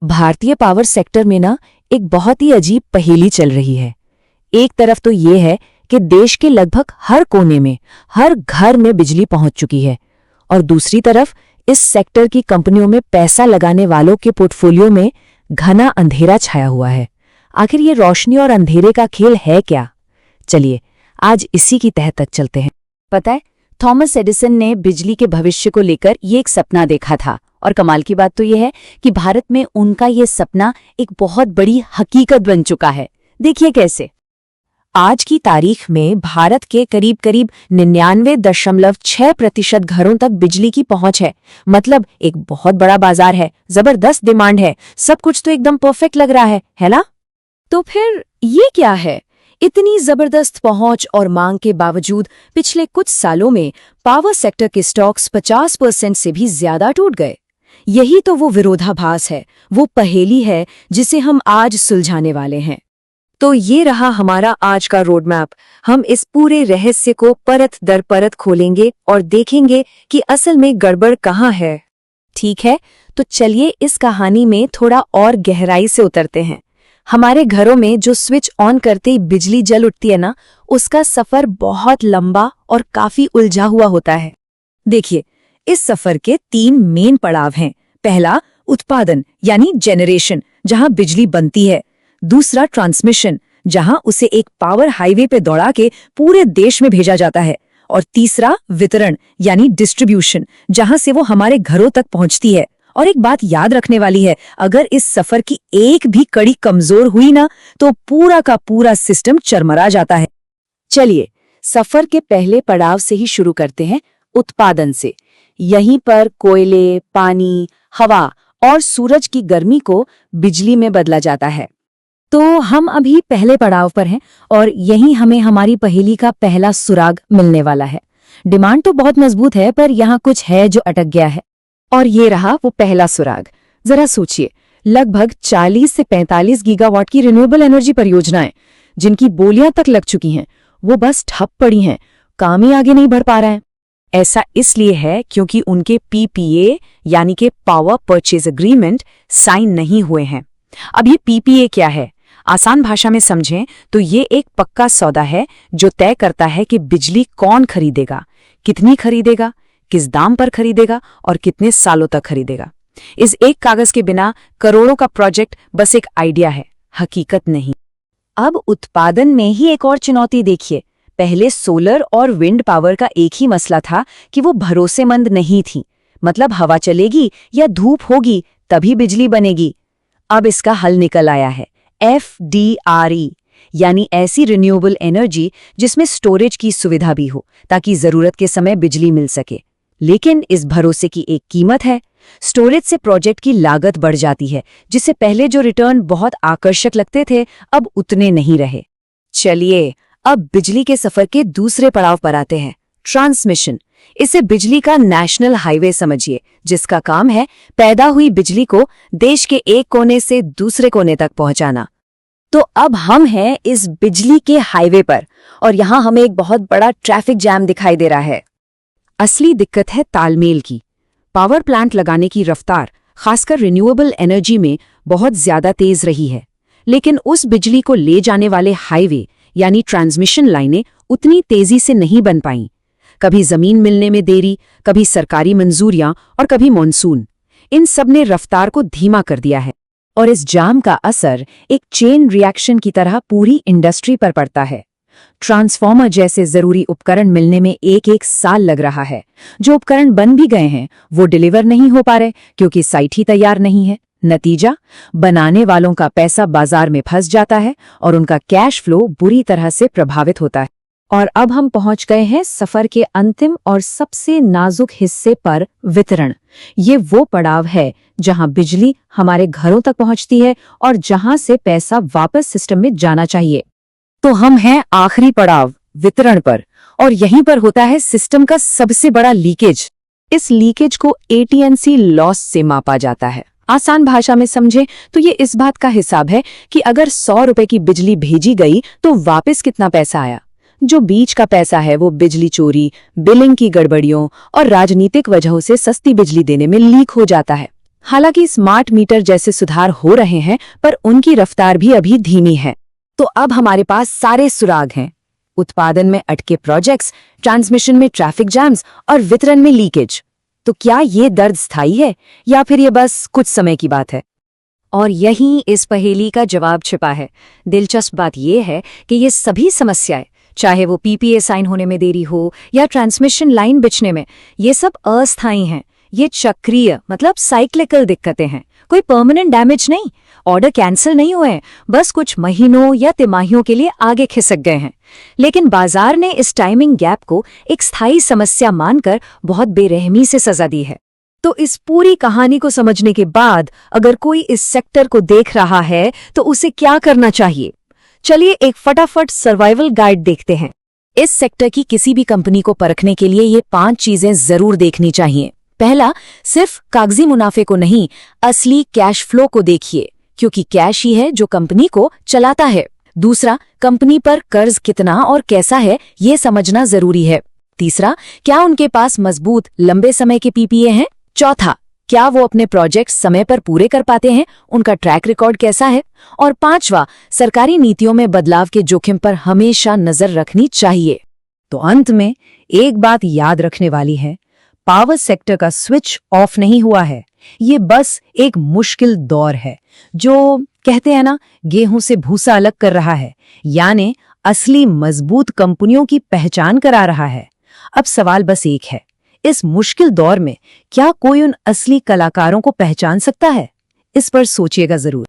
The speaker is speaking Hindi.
भारतीय पावर सेक्टर में ना एक बहुत ही अजीब पहेली चल रही है। एक तरफ तो ये है कि देश के लगभग हर कोने में, हर घर में बिजली पहुंच चुकी है, और दूसरी तरफ इस सेक्टर की कंपनियों में पैसा लगाने वालों के पोर्टफोलियो में घना अंधेरा छाया हुआ है। आखिर ये रोशनी और अंधेरे का खेल है क्या? चलिए आज इसी की तह तक चलते हैं। पता है, थॉमस एडिसन ने बिजली के भविष्य को लेकर ये एक सपना देखा था, और कमाल की बात तो ये है कि भारत में उनका ये सपना एक बहुत बड़ी हकीकत बन चुका है। देखिए कैसे। आज की तारीख में भारत के करीब करीब 99.6% घरों तक बिजली की पहुंच है। मतलब एक बहुत बड़ा बाजार है, जबरदस्त डिमांड है, सब कुछ तो एकदम परफेक्ट लग रहा है ना? तो फिर ये क्या है? इतनी जबरदस्त पहुंच और मांग के बावजूद पिछले कुछ सालों में पावर सेक्टर के स्टॉक्स 50% से भी ज्यादा टूट गए। यही तो वो विरोधाभास है, वो पहेली है जिसे हम आज सुलझाने वाले हैं। तो ये रहा हमारा आज का रोड मैप। हम इस पूरे रहस्य को परत दर परत खोलेंगे और देखेंगे कि असल में गड़बड़ कहाँ है। ठीक है, तो चलिए इस कहानी में थोड़ा और गहराई से उतरते हैं। हमारे घरों में जो स्विच ऑन करते ही बिजली जल उठती है ना, उसका सफर बहुत लंबा और काफी उलझा हुआ होता है। देखिए, इस सफर के 3 मेन पड़ाव हैं। पहला, उत्पादन यानी जेनरेशन, जहां बिजली बनती है। दूसरा, ट्रांसमिशन, जहां उसे एक पावर हाईवे पे दौड़ा के पूरे देश में भेजा जाता है। और तीसरा, वितरण यानी डिस्ट्रीब्यूशन, जहां से वो हमारे घरों तक पहुंचती है। और एक बात याद रखने वाली है, अगर इस सफर की एक भी कड़ी कमजोर हुई ना, तो पूरा का पूरा सिस्टम चरमरा जाता है। चलिए सफर के पहले पड़ाव से ही शुरू करते हैं, उत्पादन से। यहीं पर कोयले, पानी, हवा और सूरज की गर्मी को बिजली में बदला जाता है। तो हम अभी पहले पड़ाव पर हैं और यहीं हमें हमारी पहेली का पहला सुराग मिलने वाला है। डिमांड तो बहुत मजबूत है, पर यहाँ कुछ है जो अटक गया है। और ये रहा वो पहला सुराग। जरा सोचिए, लगभग 40 से 45 गीगावाट की रिन्यूएबल एनर्जी परियोजनाएं, जिनकी बोलियां तक लग चुकी हैं, वो बस ठप पड़ी हैं, काम ही आगे नहीं बढ़ पा रहा है। ऐसा इसलिए है क्योंकि उनके पीपीए यानी कि पावर परचेज एग्रीमेंट साइन नहीं हुए हैं। अब ये पीपीए क्या है? आसान भाषा में समझें तो ये एक पक्का सौदा है जो तय करता है कि बिजली कौन खरीदेगा, कितनी खरीदेगा, किस दाम पर खरीदेगा और कितने सालों तक खरीदेगा। इस एक कागज के बिना करोड़ों का प्रोजेक्ट बस एक आइडिया है, हकीकत नहीं। अब उत्पादन में ही एक और चुनौती देखिए। पहले सोलर और विंड पावर का एक ही मसला था कि वो भरोसेमंद नहीं थी। मतलब हवा चलेगी या धूप होगी तभी बिजली बनेगी। अब इसका हल निकल आया है, FDRE, यानी ऐसी रिन्यूएबल एनर्जी जिसमें स्टोरेज की सुविधा भी हो, ताकि जरूरत के समय बिजली मिल सके। लेकिन इस भरोसे की एक कीमत है। स्टोरेज से प्रोजेक्ट की लागत बढ़ जाती है, जिससे पहले जो रिटर्न बहुत आकर्षक लगते थे, अब उतने नहीं रहे। चलिए अब बिजली के सफर के दूसरे पड़ाव पर आते हैं, ट्रांसमिशन। इसे बिजली का नेशनल हाईवे समझिए, जिसका काम है पैदा हुई बिजली को देश के एक कोने से दूसरे कोने तक पहुंचाना। तो अब हम हैं इस बिजली के हाईवे पर, और यहां हमें एक बहुत बड़ा ट्रैफिक जैम दिखाई दे रहा है। असली दिक्कत है तालमेल की। पावर प्लांट लगाने की रफ्तार, खासकर रिन्यूएबल एनर्जी में, बहुत ज्यादा तेज रही है, लेकिन उस बिजली को ले जाने वाले हाईवे यानी ट्रांसमिशन लाइनें उतनी तेजी से नहीं बन पाईं। कभी जमीन मिलने में देरी, कभी सरकारी मंजूरियां और कभी मॉनसून, इन सब ने रफ्तार को धीमा कर दिया है। और इस जाम का असर एक चेन रिएक्शन की तरह पूरी इंडस्ट्री पर पड़ता है। ट्रांसफार्मर जैसे जरूरी उपकरण मिलने में एक साल लग रहा है। जो उपकरण बन भी गए हैं वो डिलीवर नहीं हो पा रहे क्योंकि साइट ही तैयार नहीं है। नतीजा, बनाने वालों का पैसा बाजार में फंस जाता है और उनका कैश फ्लो बुरी तरह से प्रभावित होता है। और अब हम पहुंच गए हैं सफर के अंतिम और सबसे नाजुक हिस्से पर, वितरण। ये वो पड़ाव है जहां बिजली हमारे घरों तक पहुंचती है और जहां से पैसा वापस सिस्टम में जाना चाहिए। तो हम हैं आखिरी पड़ाव, वितरण पर, और यहीं पर होता है सिस्टम का सबसे बड़ा लीकेज। इस लीकेज को AT&C लॉस से मापा जाता है। आसान भाषा में समझें तो ये इस बात का हिसाब है कि अगर 100 रुपए की बिजली भेजी गई तो वापस कितना पैसा आया। जो बीच का पैसा है वो बिजली चोरी, बिलिंग की गड़बड़ियों और राजनीतिक वजहों से सस्ती बिजली देने में लीक हो जाता है। हालांकि स्मार्ट मीटर जैसे सुधार हो रहे हैं, पर उनकी रफ्तार भी अभी धीमी है। तो अब हमारे पास सारे सुराग हैं, उत्पादन में अटके प्रोजेक्ट्स, ट्रांसमिशन में ट्रैफिक जैम्स और वितरण में लीकेज। तो क्या ये दर्द स्थायी है या फिर ये बस कुछ समय की बात है? और यहीं इस पहेली का जवाब छिपा है। दिलचस्प बात यह है कि ये सभी समस्याएं, चाहे वो पीपीए साइन होने में देरी हो या ट्रांसमिशन लाइन बिछने में, ये सब अस्थायी हैं। ये चक्रीय मतलब साइक्लिकल दिक्कतें हैं, कोई परमानेंट डैमेज नहीं। ऑर्डर कैंसिल नहीं हुए हैं, बस कुछ महीनों या तिमाहियों के लिए आगे खिसक गए हैं। लेकिन बाजार ने इस टाइमिंग गैप को एक स्थायी समस्या मानकर बहुत बेरहमी से सजा दी है। तो इस पूरी कहानी को समझने के बाद अगर कोई इस सेक्टर को देख रहा है तो उसे क्या करना चाहिए? चलिए एक फटाफट सर्वाइवल गाइड देखते हैं। इस सेक्टर की किसी भी कंपनी को परखने के लिए ये 5 चीजें जरूर देखनी चाहिए। पहला, सिर्फ कागजी मुनाफे को नहीं, असली कैश फ्लो को देखिए, क्योंकि कैश ही है जो कंपनी को चलाता है। दूसरा, कंपनी पर कर्ज कितना और कैसा है, ये समझना जरूरी है। तीसरा, क्या उनके पास मजबूत लंबे समय के पीपीए हैं? चौथा, क्या वो अपने प्रोजेक्ट समय पर पूरे कर पाते हैं, उनका ट्रैक रिकॉर्ड कैसा है? और पांचवा, सरकारी नीतियों में बदलाव के जोखिम पर हमेशा नजर रखनी चाहिए। तो अंत में एक बात याद रखने वाली है, पावर सेक्टर का स्विच ऑफ नहीं हुआ है। ये बस एक मुश्किल दौर है जो कहते हैं ना, गेहूं से भूसा अलग कर रहा है, यानी असली मजबूत कंपनियों की पहचान करा रहा है। अब सवाल बस एक है, इस मुश्किल दौर में क्या कोई उन असली कलाकारों को पहचान सकता है? इस पर सोचिएगा जरूर।